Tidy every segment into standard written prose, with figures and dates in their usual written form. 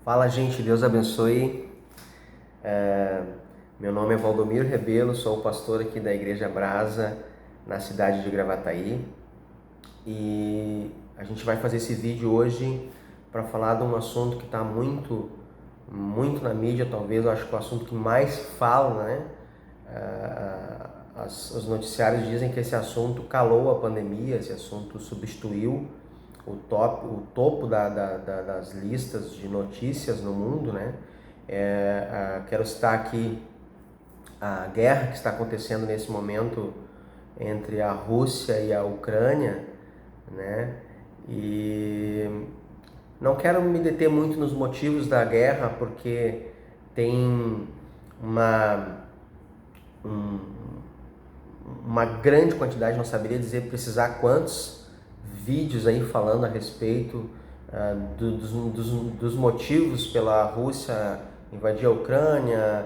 Fala, gente, Deus abençoe. Meu nome é Valdomiro Rebelo, sou o pastor aqui da Igreja Brasa, na cidade de Gravataí. E a gente vai fazer esse vídeo hoje para falar de um assunto que está muito na mídia, talvez, eu acho que é o assunto que mais fala, né? Os noticiários dizem que esse assunto calou a pandemia, esse assunto substituiu o topo das listas de notícias no mundo, né? Quero citar aqui a guerra que está acontecendo nesse momento entre a Rússia e a Ucrânia, né? E não quero me deter muito nos motivos da guerra, porque tem um, uma grande quantidade, não saberia dizer precisar quantos vídeos aí falando a respeito dos motivos pela Rússia invadir a Ucrânia,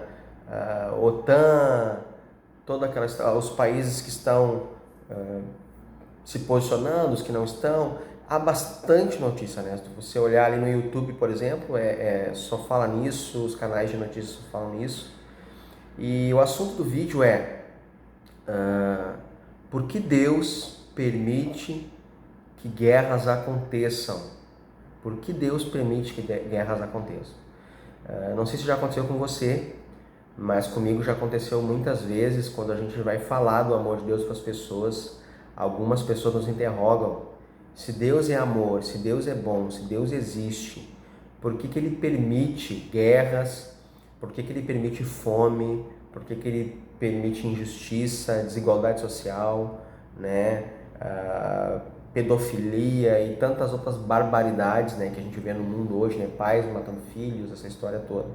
OTAN, os países que estão se posicionando, os que não estão. Há bastante notícia, né? Se você olhar ali no YouTube, por exemplo, só fala nisso, os canais de notícias só falam nisso. E o assunto do vídeo é por que Deus permite que guerras aconteçam? Por que Deus permite que guerras aconteçam? Não sei se já aconteceu com você, mas comigo já aconteceu muitas vezes. Quando a gente vai falar do amor de Deus para as pessoas, algumas pessoas nos interrogam: se Deus é amor, se Deus é bom, se Deus existe, por que Ele permite guerras? Por que Ele permite fome? Por que Ele permite injustiça, desigualdade social, né? Pedofilia e tantas outras barbaridades, né, que a gente vê no mundo hoje, né? Pais matando filhos, essa história toda.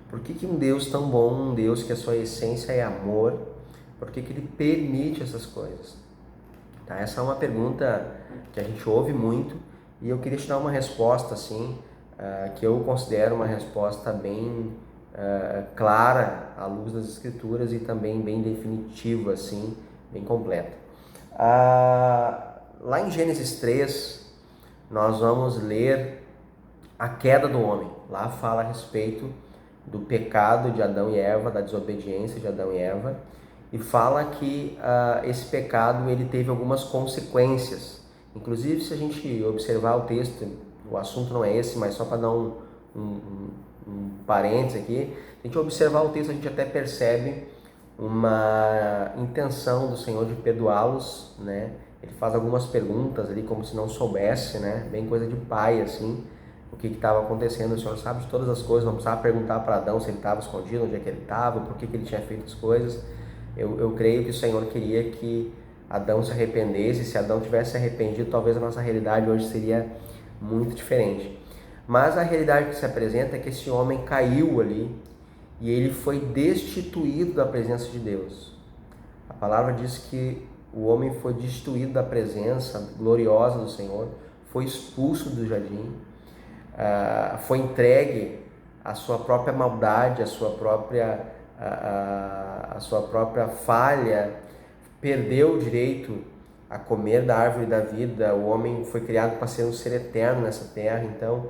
Por que um Deus tão bom, um Deus que a sua essência é amor, por que Ele permite essas coisas? Tá? Essa é uma pergunta que a gente ouve muito e eu queria te dar uma resposta assim, que eu considero uma resposta bem clara à luz das Escrituras e também bem definitiva, assim, bem completa. Lá em Gênesis 3, nós vamos ler a queda do homem. Lá fala a respeito do pecado de Adão e Eva, da desobediência de Adão e Eva, e fala que esse pecado ele teve algumas consequências. Inclusive, se a gente observar o texto, o assunto não é esse, mas só para dar um parênteses aqui, se a gente observar o texto, a gente até percebe uma intenção do Senhor de perdoá-los, né? Ele faz algumas perguntas ali como se não soubesse, né? Bem coisa de pai, assim, o que estava acontecendo. O Senhor sabe de todas as coisas, não precisava perguntar para Adão se ele estava escondido, onde é que ele estava, por que ele tinha feito as coisas. Eu creio que o Senhor queria que Adão se arrependesse. Se Adão tivesse se arrependido, talvez a nossa realidade hoje seria muito diferente. Mas a realidade que se apresenta é que esse homem caiu ali e ele foi destituído da presença de Deus. A palavra diz que o homem foi destituído da presença gloriosa do Senhor, foi expulso do jardim, foi entregue à sua própria maldade, à sua própria falha, perdeu o direito a comer da árvore da vida. O homem foi criado para ser um ser eterno nessa terra. Então,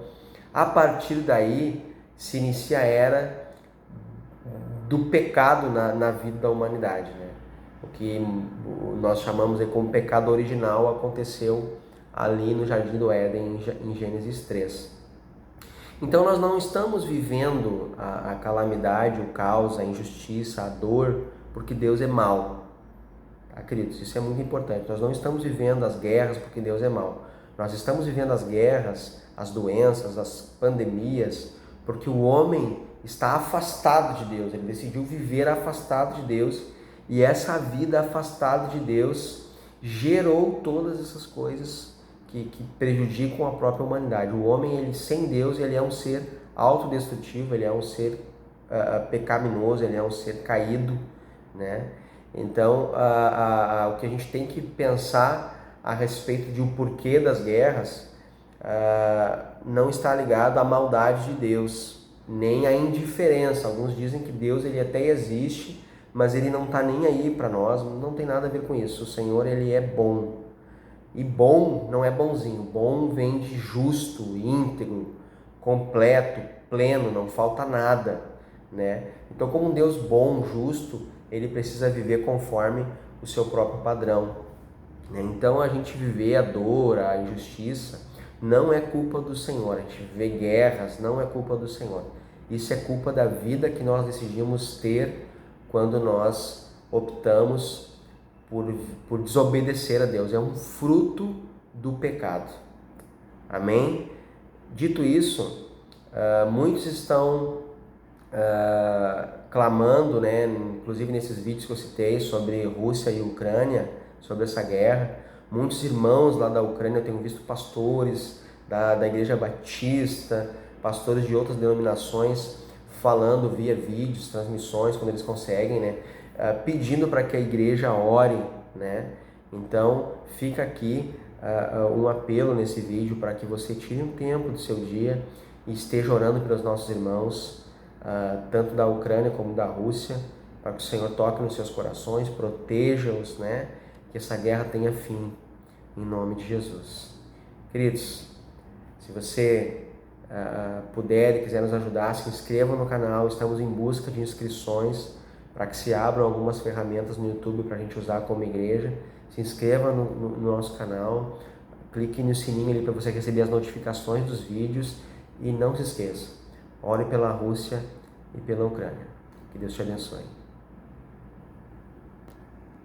a partir daí, se inicia a era do pecado na vida da humanidade, né? O que nós chamamos de como pecado original aconteceu ali no Jardim do Éden, em Gênesis 3. Então nós não estamos vivendo a calamidade, o caos, a injustiça, a dor, porque Deus é mau. Tá, queridos? Isso é muito importante. Nós não estamos vivendo as guerras porque Deus é mau. Nós estamos vivendo as guerras, as doenças, as pandemias, porque o homem está afastado de Deus. Ele decidiu viver afastado de Deus, e essa vida afastada de Deus gerou todas essas coisas que prejudicam a própria humanidade. O homem, ele sem Deus, ele é um ser autodestrutivo, ele é um ser pecaminoso, ele é um ser caído, né? Então, o que a gente tem que pensar a respeito de o porquê das guerras não está ligado à maldade de Deus, nem à indiferença. Alguns dizem que Deus ele até existe, mas ele não está nem aí para nós. Não tem nada a ver com isso. O Senhor, ele é bom. E bom não é bonzinho. Bom vem de justo, íntegro, completo, pleno, não falta nada, né? Então, como um Deus bom, justo, ele precisa viver conforme o seu próprio padrão, né? Então, a gente viver a dor, a injustiça, não é culpa do Senhor. A gente viver guerras não é culpa do Senhor. Isso é culpa da vida que nós decidimos ter quando nós optamos por desobedecer a Deus. É um fruto do pecado. Amém? Dito isso, muitos estão clamando, né, inclusive nesses vídeos que eu citei sobre Rússia e Ucrânia, sobre essa guerra. Muitos irmãos lá da Ucrânia, eu tenho visto pastores da Igreja Batista, pastores de outras denominações, falando via vídeos, transmissões, quando eles conseguem, né, pedindo para que a igreja ore, né? Então, fica aqui um apelo nesse vídeo para que você tire um tempo do seu dia e esteja orando pelos nossos irmãos, tanto da Ucrânia como da Rússia, para que o Senhor toque nos seus corações, proteja-os, né? Que essa guerra tenha fim, em nome de Jesus. Queridos, se você puder e quiser nos ajudar, se inscreva no canal. Estamos em busca de inscrições para que se abram algumas ferramentas no YouTube para a gente usar como igreja. Se inscreva no nosso canal, clique no sininho ali para você receber as notificações dos vídeos e não se esqueça, ore pela Rússia e pela Ucrânia. Que Deus te abençoe.